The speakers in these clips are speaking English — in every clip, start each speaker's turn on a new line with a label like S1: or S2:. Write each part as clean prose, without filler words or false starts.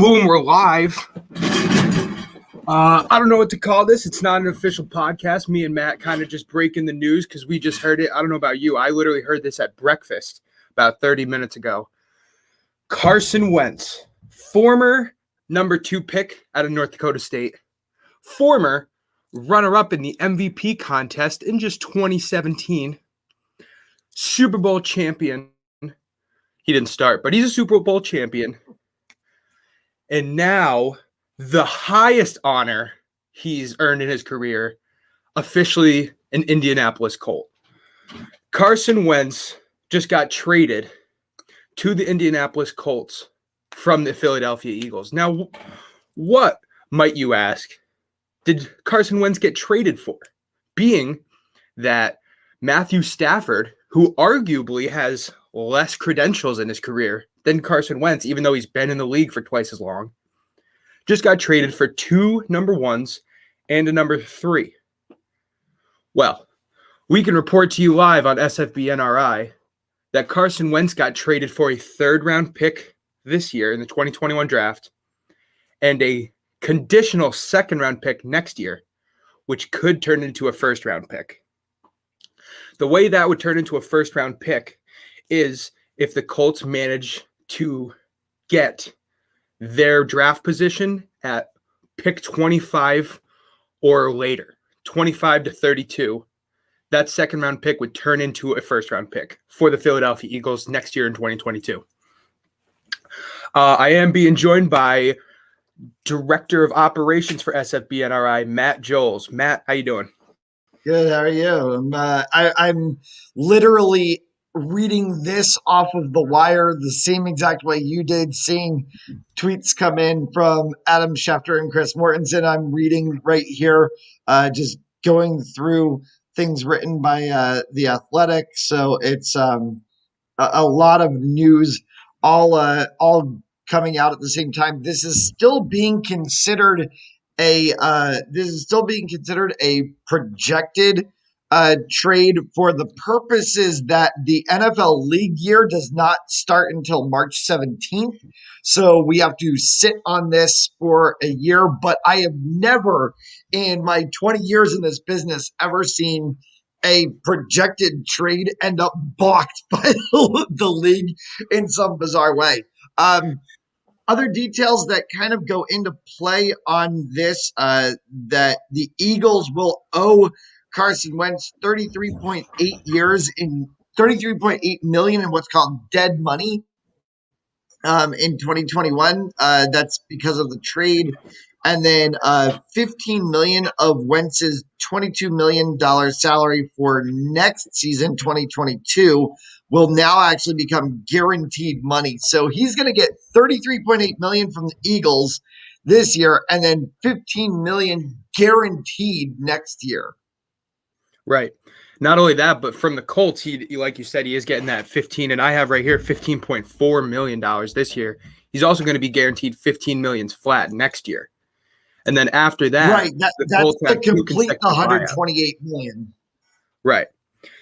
S1: Boom, we're live. I don't know what to call this. It's not an official podcast. Me and Matt kind of just breaking the news because we just heard it. I don't know about you. I literally heard this at breakfast about 30 minutes ago. Carson Wentz, former number 2 pick out of North Dakota State, former runner-up in the MVP contest in just 2017, Super Bowl champion. He didn't start, but he's a Super Bowl champion. And now the highest honor he's earned in his career, officially an Indianapolis Colt. Carson Wentz just got traded to the Indianapolis Colts from the Philadelphia Eagles. Now, what, might you ask, did Carson Wentz get traded for? Being that Matthew Stafford, who arguably has less credentials in his career than Carson Wentz, even though he's been in the league for twice as long, just got traded for 2 number 1s and a number 3. Well, we can report to you live on SFBNRI that Carson Wentz got traded for a 3rd-round pick this year in the 2021 draft and a conditional 2nd-round pick next year, which could turn into a 1st-round pick. The way that would turn into a 1st-round pick is if the Colts manage to get their draft position at pick 25 or later, 25 to 32, that 2nd-round pick would turn into a 1st-round pick for the Philadelphia Eagles next year in 2022. I am being joined by Director of Operations for SFBNRI, Matt Joels. Matt, how you doing?
S2: Good. How are you? I'm literally reading this off of the wire the same exact way you did, seeing tweets come in from Adam Schefter and Chris Mortensen. I'm reading right here, just going through things written by The Athletic. So it's a lot of news all coming out at the same time. This is still being considered a projected trade for the purposes that the NFL league year does not start until March 17th. So we have to sit on this for a year. But I have never in my 20 years in this business ever seen a projected trade end up balked by the league in some bizarre way. Other details that kind of go into play on this, that the Eagles will owe Carson Wentz 33.8 million in what's called dead money in 2021. That's because of the trade. And then 15 million of Wentz's $22 million salary for next season, 2022, will now actually become guaranteed money. So he's going to get 33.8 million from the Eagles this year and then 15 million guaranteed next year.
S1: Right. Not only that, but from the Colts, he like you said, he is getting that 15, and I have right here $15.4 million this year. He's also going to be guaranteed 15 million flat next year. And then after that,
S2: right, that's the complete 128 million.
S1: Right.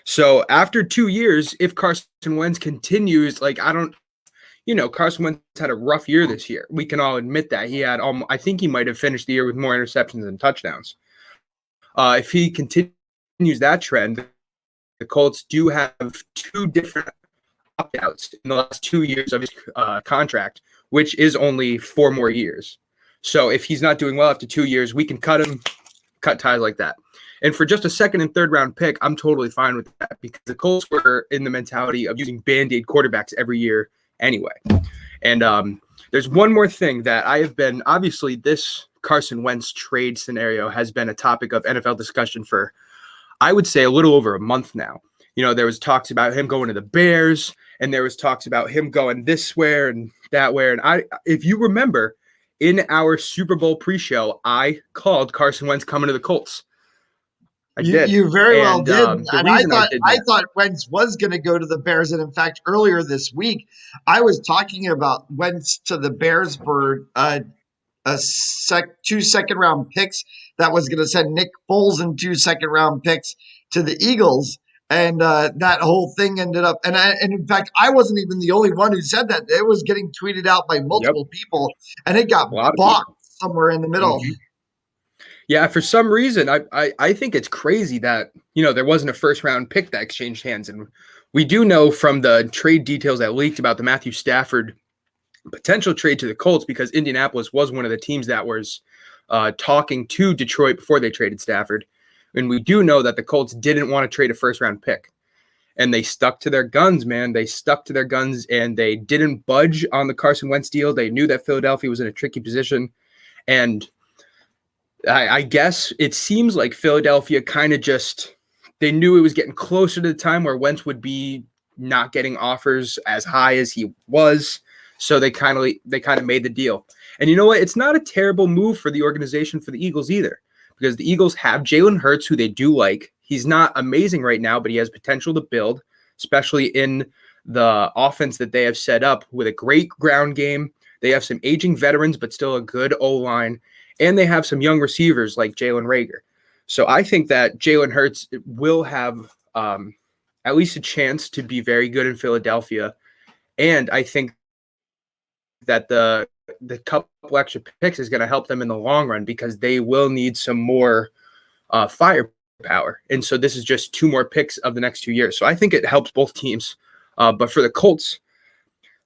S1: So after 2 years, if Carson Wentz continues, Carson Wentz had a rough year this year. We can all admit that. He had, I think he might have finished the year with more interceptions than touchdowns. If he continues that trend, the Colts do have 2 different opt-outs in the last 2 years of his contract, which is only 4 more years. So if he's not doing well after 2 years, we can cut him, cut ties like that. And for just a 2nd and 3rd round pick, I'm totally fine with that because the Colts were in the mentality of using Band-Aid quarterbacks every year anyway. And there's one more thing that I have been, obviously this Carson Wentz trade scenario has been a topic of NFL discussion for, I would say, a little over a month now. You know, there was talks about him going to the Bears, and there was talks about him going this way and that way. And if you remember, in our Super Bowl pre-show, I called Carson Wentz coming to the Colts.
S2: You very well did. And I thought Wentz was going to go to the Bears. And in fact, earlier this week, I was talking about Wentz to the Bears for 2 2nd-round picks that was going to send Nick Foles and 2 2nd-round picks to the Eagles. And that whole thing ended up, and in fact, I wasn't even the only one who said that. It was getting tweeted out by
S1: Yep,
S2: multiple people, and it got
S1: a lot of
S2: blocked
S1: people.
S2: somewhere in the middle.
S1: Mhm. Yeah, for some reason, I think it's crazy that there wasn't a first round pick that exchanged hands, and we do know from the trade details that leaked about the Matthew Stafford potential trade to the Colts, because Indianapolis was one of the teams that was talking to Detroit before they traded Stafford. And we do know that the Colts didn't want to trade a first round pick. And they stuck to their guns, man. They stuck to their guns and they didn't budge on the Carson Wentz deal. They knew that Philadelphia was in a tricky position. And I guess it seems like Philadelphia kind of they knew it was getting closer to the time where Wentz would be not getting offers as high as he was. So they kind of made the deal. And you know what? It's not a terrible move for the organization, for the Eagles either, because the Eagles have Jalen Hurts, who they do like. He's not amazing right now, but he has potential to build, especially in the offense that they have set up with a great ground game. They have some aging veterans, but still a good O-line. And they have some young receivers like Jalen Reagor. So I think that Jalen Hurts will have at least a chance to be very good in Philadelphia. And I think that the couple extra picks is going to help them in the long run, because they will need some more firepower. And so this is just 2 more picks of the next 2 years. So I think it helps both teams. But for the Colts,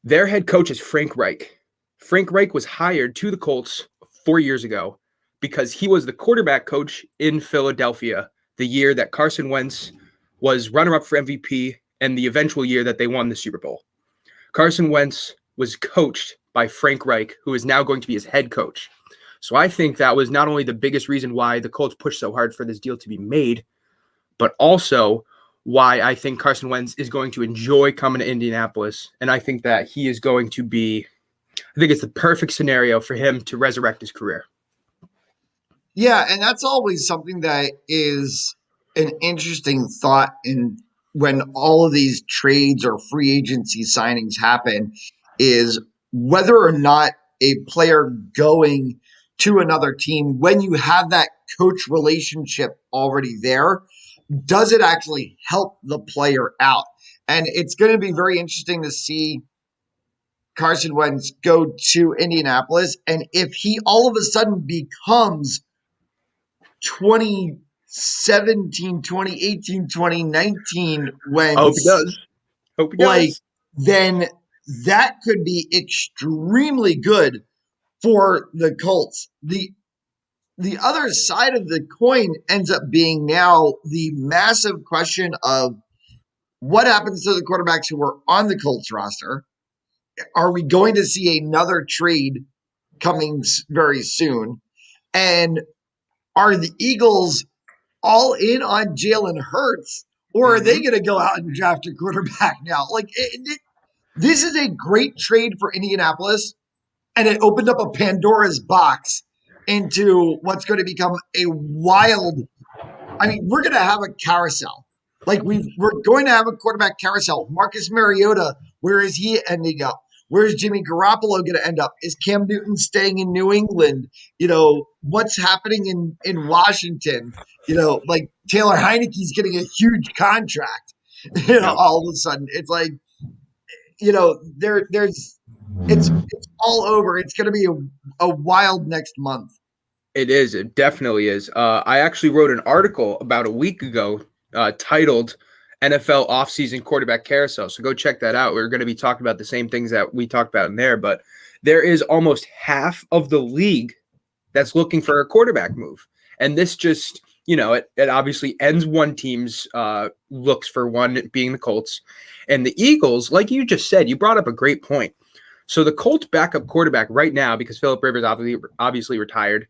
S1: their head coach is Frank Reich. Frank Reich was hired to the Colts 4 years ago because he was the quarterback coach in Philadelphia the year that Carson Wentz was runner-up for MVP and the eventual year that they won the Super Bowl. Carson Wentz was coached by Frank Reich, who is now going to be his head coach. So I think that was not only the biggest reason why the Colts pushed so hard for this deal to be made, but also why I think Carson Wentz is going to enjoy coming to Indianapolis. And I think that he is going to be, I think it's the perfect scenario for him to resurrect his career.
S2: Yeah, and that's always something that is an interesting thought in when all of these trades or free agency signings happen, is whether or not a player going to another team, when you have that coach relationship already there, does it actually help the player out? And it's going to be very interesting to see Carson Wentz go to Indianapolis, and if he all of a sudden becomes 2017, 2018, 2019
S1: I hope he
S2: Wentz,
S1: does. Hope he
S2: like,
S1: does.
S2: then that could be extremely good for the Colts. The other side of the coin ends up being now the massive question of what happens to the quarterbacks who are on the Colts roster. Are we going to see another trade coming very soon? And are the Eagles all in on Jalen Hurts, or are they going to go out and draft a quarterback now? Like, this is a great trade for Indianapolis, and it opened up a Pandora's box into what's going to become a wild. I mean, we're going to have a carousel. Like, we're going to have a quarterback carousel. Marcus Mariota, where is he ending up? Where is Jimmy Garoppolo going to end up? Is Cam Newton staying in New England? What's happening in Washington? Like Taylor Heineke's getting a huge contract. All of a sudden, it's like, there's it's all over. It's going to be a wild next month.
S1: It is. It definitely is. I actually wrote an article about a week ago titled NFL Offseason Quarterback Carousel. So go check that out. We're going to be talking about the same things that we talked about in there, but there is almost half of the league that's looking for a quarterback move. And this just, it obviously ends one team's looks for one, being the Colts. And the Eagles, like you just said, you brought up a great point. So the Colts backup quarterback right now, because Philip Rivers obviously retired,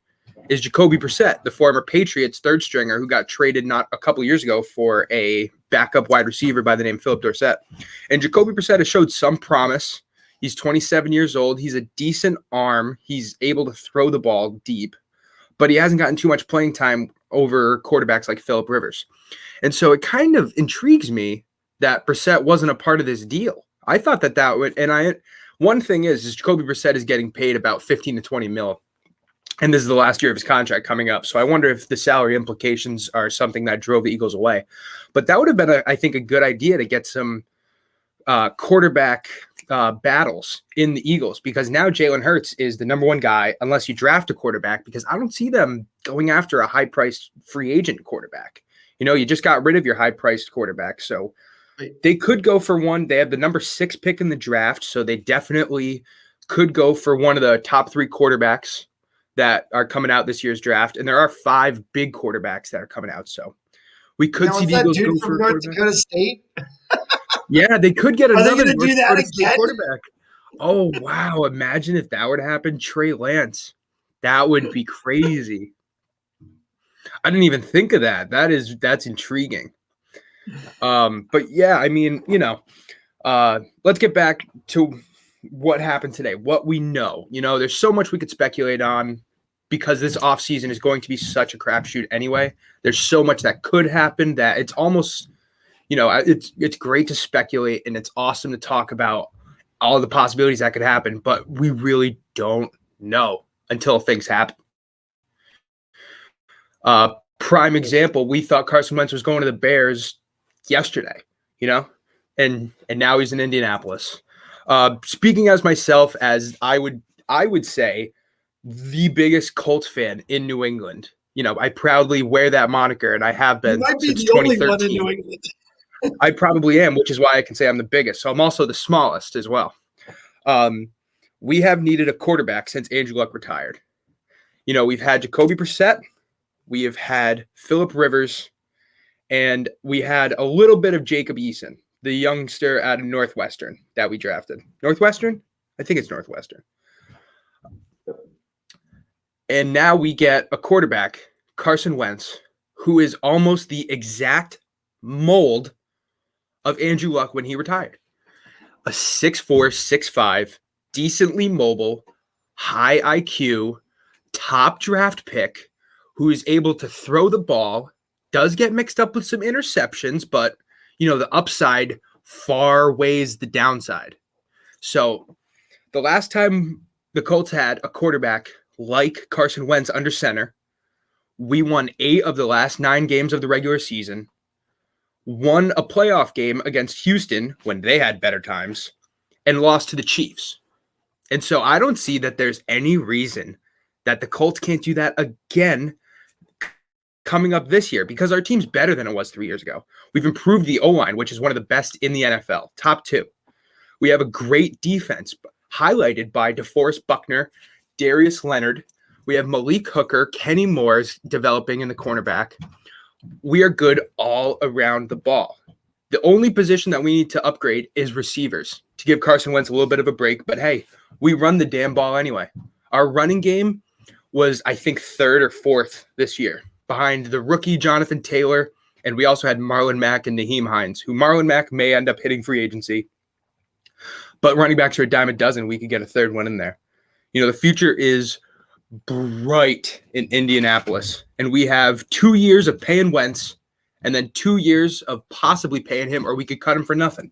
S1: is Jacoby Brissett, the former Patriots third stringer who got traded not a couple of years ago for a backup wide receiver by the name Philip Dorsett. And Jacoby Brissett has showed some promise. He's 27 years old. He's a decent arm. He's able to throw the ball deep, but he hasn't gotten too much playing time over quarterbacks like Philip Rivers. And so it kind of intrigues me that Brissett wasn't a part of this deal. I thought that would, one thing is Jacoby Brissett is getting paid about 15 to 20 mil And this is the last year of his contract coming up. So I wonder if the salary implications are something that drove the Eagles away. But that would have been, I think, a good idea to get some quarterback battles in the Eagles, because now Jalen Hurts is the number one guy unless you draft a quarterback, because I don't see them going after a high-priced free agent quarterback. You just got rid of your high-priced quarterback. So they could go for one. They have the number 6 pick in the draft, so they definitely could go for one of the top 3 quarterbacks that are coming out this year's draft. And there are 5 big quarterbacks that are coming out. So we could see the Eagles go for
S2: North Dakota State.
S1: Yeah, they could get another
S2: North Dakota State
S1: quarterback. Oh, wow. Imagine if that were to happen. Trey Lance. That would be crazy. I didn't even think of that. That's intriguing. But yeah, I mean, let's get back to what happened today, what we know. There's so much we could speculate on because this offseason is going to be such a crapshoot anyway. There's so much that could happen that it's almost, it's great to speculate, and it's awesome to talk about all the possibilities that could happen, but we really don't know until things happen. Prime example, we thought Carson Wentz was going to the Bears yesterday, and now he's in Indianapolis. Speaking as myself, as I would say the biggest Colts fan in New England. I proudly wear that moniker, and I have been since 2013. I probably am, which is why I can say I'm the biggest. So I'm also the smallest as well. We have needed a quarterback since Andrew Luck retired. We've had Jacoby Brissett, we have had Phillip Rivers, and we had a little bit of Jacob Eason, the youngster out of Northwestern that we drafted. Northwestern? I think it's Northwestern. And now we get a quarterback, Carson Wentz, who is almost the exact mold of Andrew Luck when he retired. A 6'4", 6'5", decently mobile, high IQ, top draft pick who is able to throw the ball, does get mixed up with some interceptions, but, the upside far weighs the downside. So the last time the Colts had a quarterback like Carson Wentz under center, we won 8 of the last 9 games of the regular season, won a playoff game against Houston when they had better times, and lost to the Chiefs. And so I don't see that there's any reason that the Colts can't do that again coming up this year, because our team's better than it was 3 years ago. We've improved the O-line, which is one of the best in the NFL, top 2. We have a great defense, highlighted by DeForest Buckner, Darius Leonard. We have Malik Hooker, Kenny Moore's developing in the cornerback. We are good all around the ball. The only position that we need to upgrade is receivers to give Carson Wentz a little bit of a break. But hey, we run the damn ball anyway. Our running game was, I think, 3rd or 4th this year, behind the rookie Jonathan Taylor. And we also had Marlon Mack and Naheem Hines, who Marlon Mack may end up hitting free agency. But running backs are a dime a dozen. We could get a 3rd one in there. The future is bright in Indianapolis. And we have 2 years of paying Wentz and then 2 years of possibly paying him, or we could cut him for nothing.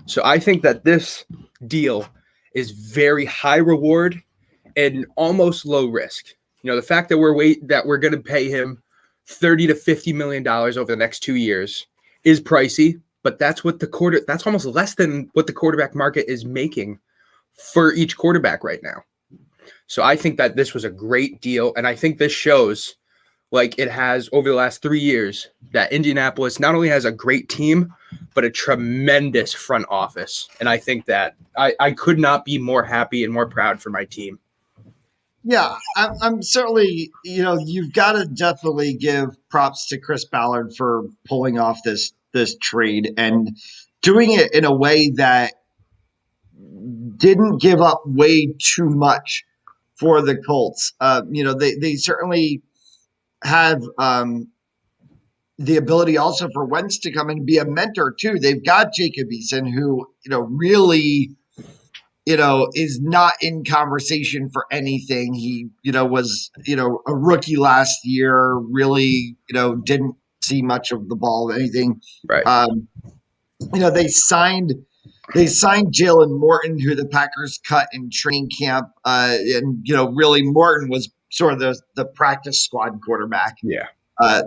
S1: So I think that this deal is very high reward and almost low risk. The fact that we're going to pay him $30 to $50 million over the next 2 years is pricey, but that's almost less than what the quarterback market is making for each quarterback right now. So I think that this was a great deal, and I think this shows, like it has over the last 3 years, that Indianapolis not only has a great team, but a tremendous front office. And I think that I could not be more happy and more proud for my team.
S2: Yeah, I'm certainly, you've got to definitely give props to Chris Ballard for pulling off this trade and doing it in a way that didn't give up way too much for the Colts. They certainly have the ability also for Wentz to come and be a mentor too. They've got Jacob Eason, who, really, is not in conversation for anything. He, was, a rookie last year, really, didn't see much of the ball, anything.
S1: Right.
S2: They signed Jalen Morton, who the Packers cut in training camp. And, really Morton was sort of the practice squad quarterback
S1: Yeah.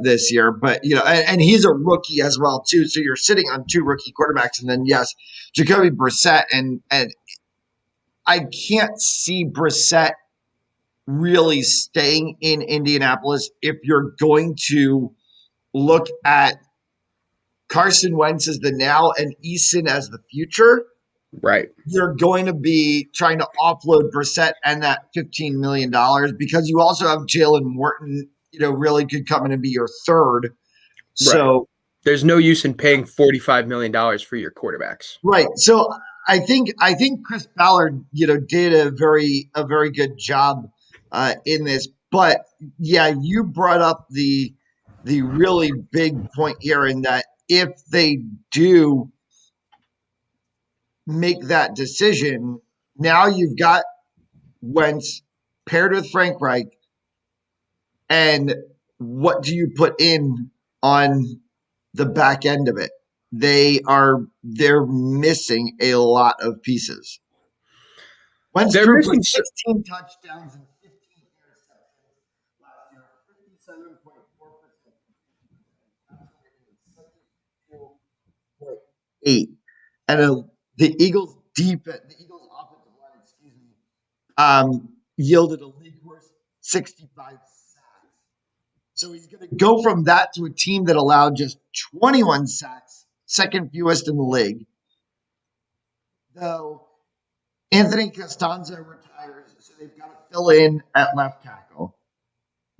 S2: this year. But, and he's a rookie as well, too. So you're sitting on two rookie quarterbacks. And then, yes, Jacoby Brissett. And I can't see Brissett really staying in Indianapolis if you're going to look at Carson Wentz as the now and Eason as the future.
S1: Right.
S2: You're going to be trying to offload Brissett and that $15 million because you also have Jalen Morton, really could come in and be your third. So
S1: there's no use in paying $45 million for your quarterbacks.
S2: Right. So I think Chris Ballard, did a very good job in this. But yeah, you brought up the really big point here in that if they do make that decision, now you've got Wentz paired with Frank Reich, and what do you put in on the back end of it? They're missing a lot of pieces. Wentz
S1: They're
S2: threw
S1: missing
S2: for 16 touchdowns and 15 interceptions last year, 57.4%. 8. And the Eagles defense, the Eagles offensive line, yielded a league worst 65 sacks. So he's going to go from that to a team that allowed just 21 sacks, second fewest in the league. Though Anthony Costanza retires, so they've got to fill in at left tackle.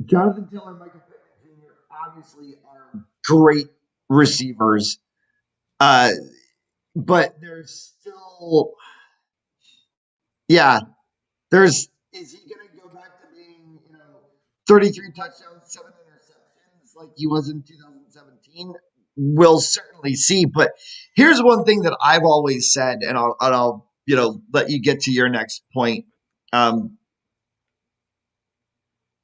S2: Jonathan Taylor and Michael Pittman Jr. obviously are great receivers. But there's still, is he going to go back to being, 33 touchdowns, 7 interceptions like he was in 2017? We'll certainly see. But here's one thing that I've always said, and I'll let you get to your next point.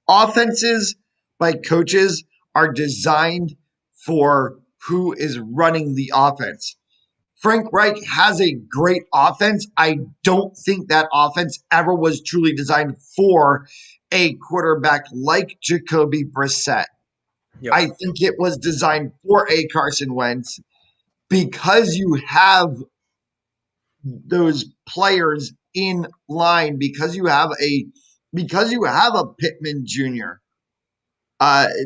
S2: Offenses by coaches are designed for who is running the offense. Frank Reich has a great offense. I don't think that offense ever was truly designed for a quarterback like Jacoby Brissett. Yep. I think it was designed for a Carson Wentz because you have those players in line, because you have a Pittman Jr.,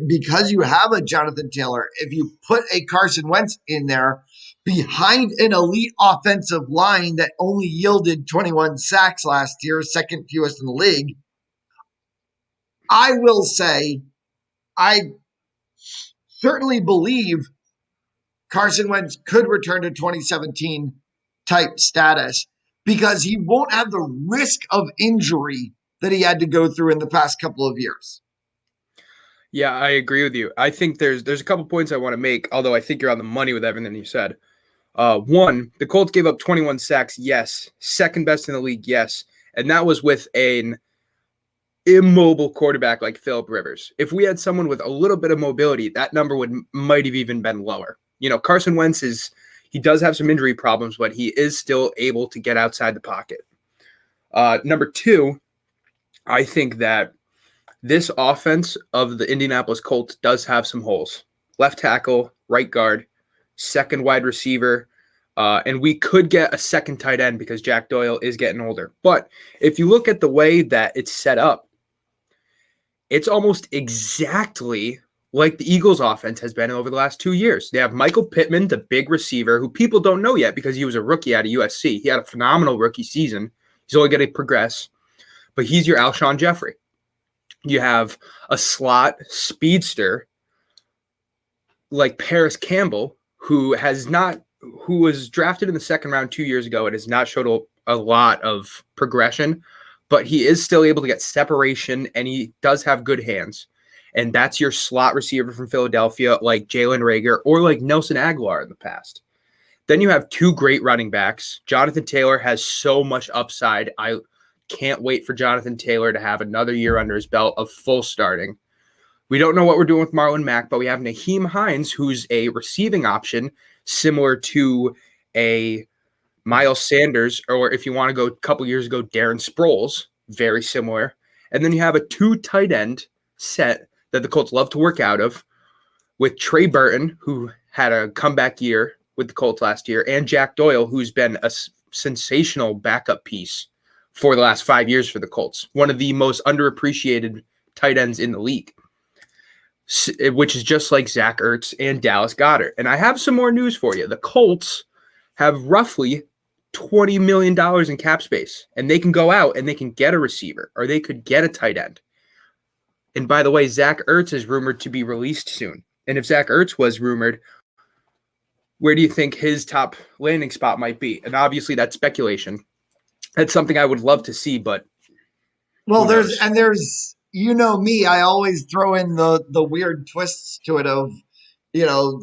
S2: because you have a Jonathan Taylor. If you put a Carson Wentz in there behind an elite offensive line that only yielded 21 sacks last year, second fewest in the league, I will say I certainly believe Carson Wentz could return to 2017 type status because he won't have the risk of injury that he had to go through in the past couple of years.
S1: Yeah, I agree with you. I think there's a couple points I want to make, although I think you're on the money with everything you said. One, the Colts gave up 21 sacks, yes. Second best in the league, yes. And that was with an immobile quarterback like Phillip Rivers. If we had someone with a little bit of mobility, that number might have even been lower. Carson Wentz he does have some injury problems, but he is still able to get outside the pocket. Number two, I think that this offense of the Indianapolis Colts does have some holes. Left tackle, right guard, second wide receiver, and we could get a second tight end because Jack Doyle is getting older. But if you look at the way that it's set up, it's almost exactly like the Eagles' offense has been over the last 2 years. They have Michael Pittman, the big receiver, who people don't know yet because he was a rookie out of USC. He had a phenomenal rookie season. He's only going to progress, but he's your Alshon Jeffrey. You have a slot speedster like Paris Campbell, who was drafted in the second round 2 years ago and has not showed a lot of progression, but he is still able to get separation and he does have good hands. And that's your slot receiver from Philadelphia, like Jalen Reagor or like Nelson Aguilar in the past. Then you have two great running backs. Jonathan Taylor has so much upside. I can't wait for Jonathan Taylor to have another year under his belt of full starting. We don't know what we're doing with Marlon Mack, but we have Naheem Hines, who's a receiving option similar to a Miles Sanders, or if you want to go a couple years ago, Darren Sproles, very similar. And then you have a 2 tight end set that the Colts love to work out of with Trey Burton, who had a comeback year with the Colts last year, and Jack Doyle, who's been a sensational backup piece for the last 5 years for the Colts. One of the most underappreciated tight ends in the league, which is just like Zach Ertz and Dallas Goedert. And I have some more news for you. The Colts have roughly $20 million in cap space, and they can go out and they can get a receiver, or they could get a tight end. And by the way, Zach Ertz is rumored to be released soon. And if Zach Ertz was rumored, where do you think his top landing spot might be? And obviously that's speculation. That's something I would love to see, but
S2: there's you know me, I always throw in the weird twists to it of,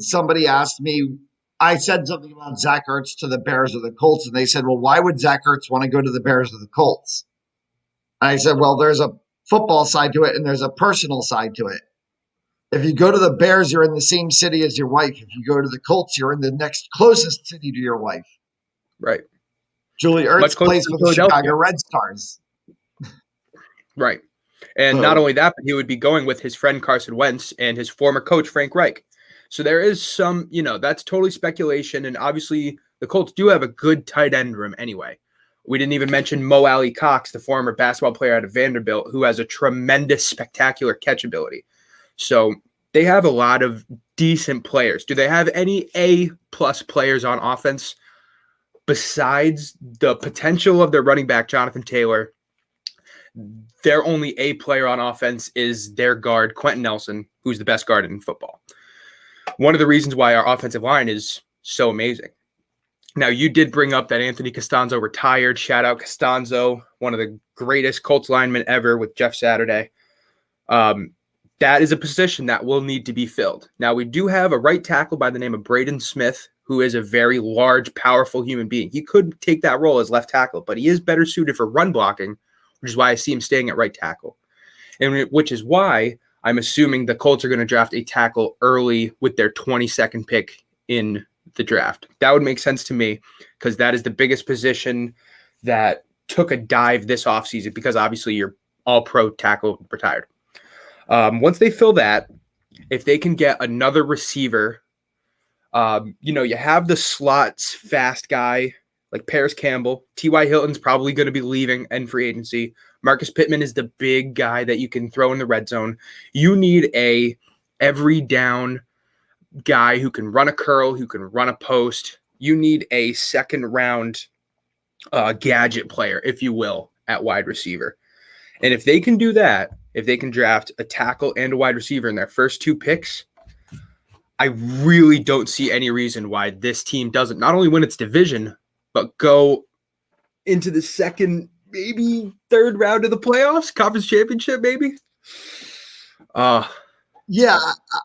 S2: somebody asked me, I said something about Zach Ertz to the Bears or the Colts, and they said, well, why would Zach Ertz want to go to the Bears or the Colts? And I said, well, there's a football side to it and there's a personal side to it. If you go to the Bears, you're in the same city as your wife. If you go to the Colts, you're in the next closest city to your wife.
S1: Right.
S2: Julie Ertz plays for the Chicago Red Stars.
S1: Right. And not only that, but he would be going with his friend Carson Wentz and his former coach, Frank Reich. So there is some, that's totally speculation. And obviously the Colts do have a good tight end room anyway. We didn't even mention Mo Alley Cox, the former basketball player out of Vanderbilt, who has a tremendous, spectacular catch ability. So they have a lot of decent players. Do they have any A-plus players on offense besides the potential of their running back, Jonathan Taylor? Their only A player on offense is their guard, Quentin Nelson, who's the best guard in football. One of the reasons why our offensive line is so amazing. Now, you did bring up that Anthony Costanzo retired. Shout out Costanzo, one of the greatest Colts linemen ever with Jeff Saturday. That is a position that will need to be filled. Now, we do have a right tackle by the name of Braden Smith, who is a very large, powerful human being. He could take that role as left tackle, but he is better suited for run blocking, which is why I see him staying at right tackle. And which is why I'm assuming the Colts are going to draft a tackle early with their 22nd pick in the draft. That would make sense to me because that is the biggest position that took a dive this offseason because obviously your all-pro tackle retired. Once they fill that, if they can get another receiver, you have the slots fast guy like Paris Campbell. T.Y. Hilton's probably going to be leaving and free agency. Marcus Pittman is the big guy that you can throw in the red zone. You need a every down guy who can run a curl, who can run a post. You need a second round gadget player, if you will, at wide receiver. And if they can do that, if they can draft a tackle and a wide receiver in their first 2 picks, I really don't see any reason why this team doesn't not only win its division, but go into the second, maybe third round of the playoffs, conference championship, maybe.
S2: Yeah,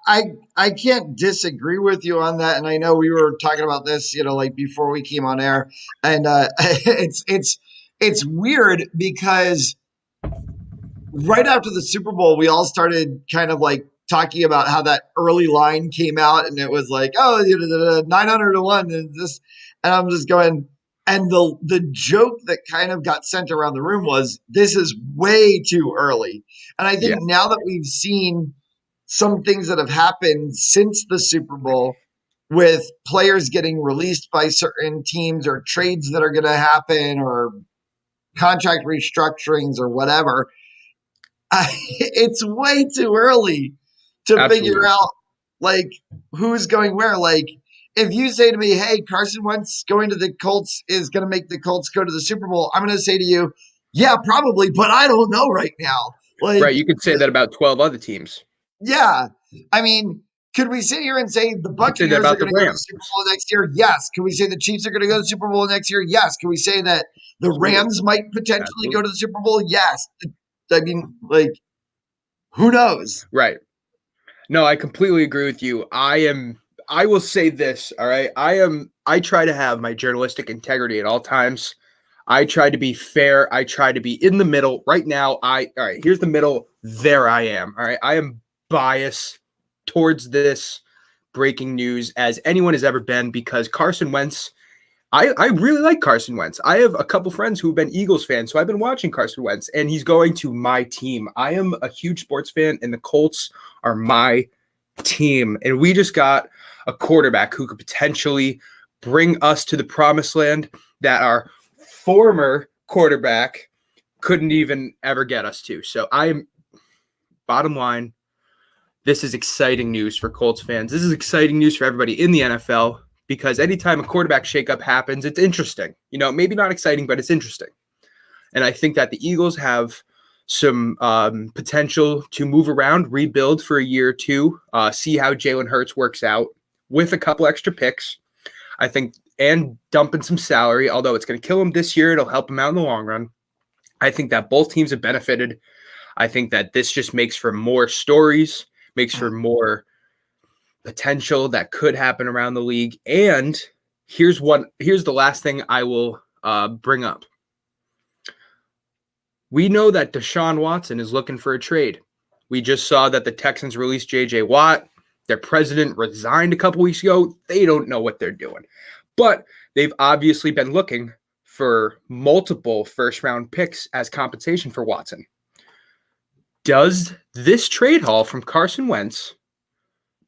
S2: I can't disagree with you on that. And I know we were talking about this, like before we came on air. And it's weird because right after the Super Bowl, we all started kind of like talking about how that early line came out and it was like, 900 to 1 and this, and I'm just going, and the joke that kind of got sent around the room was this is way too early. And I think now that we've seen some things that have happened since the Super Bowl with players getting released by certain teams or trades that are going to happen or contract restructurings or whatever, it's way too early to figure out like who's going where. Like if you say to me, hey, Carson Wentz going to the Colts is going to make the Colts go to the Super Bowl, I'm going to say to you, yeah, probably, but I don't know right now. Like,
S1: right, you could say that about 12 other teams.
S2: Yeah. I mean, could we sit here and say the Buccaneers are going to go to the Super Bowl next year? Yes. Can we say the Chiefs are going to go to the Super Bowl next year? Yes. Can we say that the Rams might potentially go to the Super Bowl? Yes. I mean, like, who knows?
S1: Right. No, I completely agree with you. I will say this, all right? I try to have my journalistic integrity at all times. I try to be fair. I try to be in the middle. Right now, all right, here's the middle. There I am. All right. I am biased towards this breaking news as anyone has ever been because Carson Wentz, I really like Carson Wentz. I have a couple friends who've been Eagles fans, so I've been watching Carson Wentz, and he's going to my team. I am a huge sports fan, and the Colts are my team. And we just got a quarterback who could potentially bring us to the promised land that our former quarterback couldn't even ever get us to. So bottom line, this is exciting news for Colts fans. This is exciting news for everybody in the NFL. Because anytime a quarterback shakeup happens, it's interesting. Maybe not exciting, but it's interesting. And I think that the Eagles have some potential to move around, rebuild for a year or two, see how Jalen Hurts works out with a couple extra picks, I think, and dumping some salary. Although it's going to kill him this year, it'll help him out in the long run. I think that both teams have benefited. I think that this just makes for more stories, makes for more potential that could happen around the league. And here's the last thing I will bring up. We know that Deshaun Watson is looking for a trade. We just saw that the Texans released J.J. Watt. Their president resigned a couple weeks ago. They don't know what they're doing. But they've obviously been looking for multiple first-round picks as compensation for Watson. Does this trade haul from Carson Wentz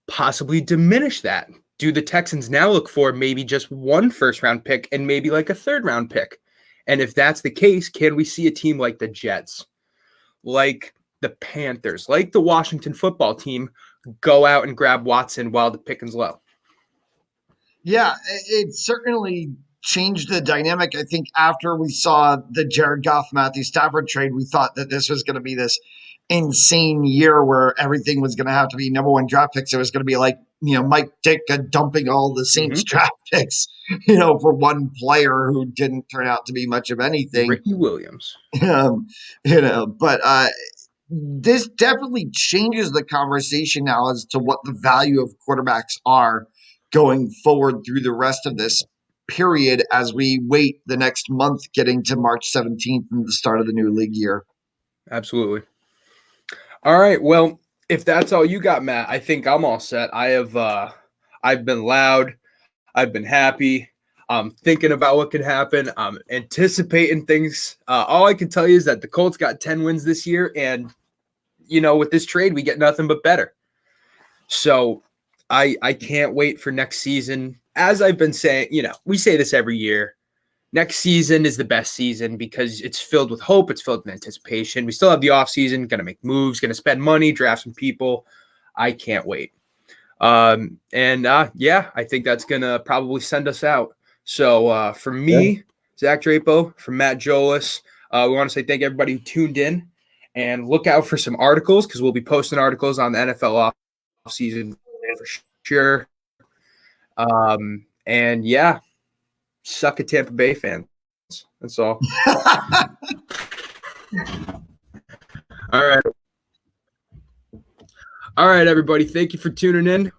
S1: possibly diminish that? Do the Texans now look for maybe just one first-round pick and maybe like a third-round pick? And if that's the case, can we see a team like the Jets, like the Panthers, like the Washington football team go out and grab Watson while the picking's low?
S2: Yeah, it certainly changed the dynamic. I think after we saw the Jared Goff, Matthew Stafford trade, we thought that this was going to be this insane year where everything was going to have to be number one draft picks. It was going to be like, Mike Ditka dumping all the Saints draft picks, for one player who didn't turn out to be much of anything.
S1: Ricky Williams.
S2: But this definitely changes the conversation now as to what the value of quarterbacks are going forward through the rest of this period as we wait the next month getting to March 17th and the start of the new league year.
S1: Absolutely. All right. Well, if that's all you got, Matt, I think I'm all set. I've been loud. I've been happy. I'm thinking about what could happen. I'm anticipating things. All I can tell you is that the Colts got 10 wins this year. And, with this trade, we get nothing but better. So I can't wait for next season. As I've been saying, we say this every year. Next season is the best season because it's filled with hope. It's filled with anticipation. We still have the offseason, going to make moves, going to spend money, draft some people. I can't wait. I think that's going to probably send us out. So for me, Zach Drapo, from Matt Jolis, we want to say thank everybody who tuned in and look out for some articles because we'll be posting articles on the NFL offseason for sure. Suck at Tampa Bay fans. That's all. All right. All right, everybody. Thank you for tuning in.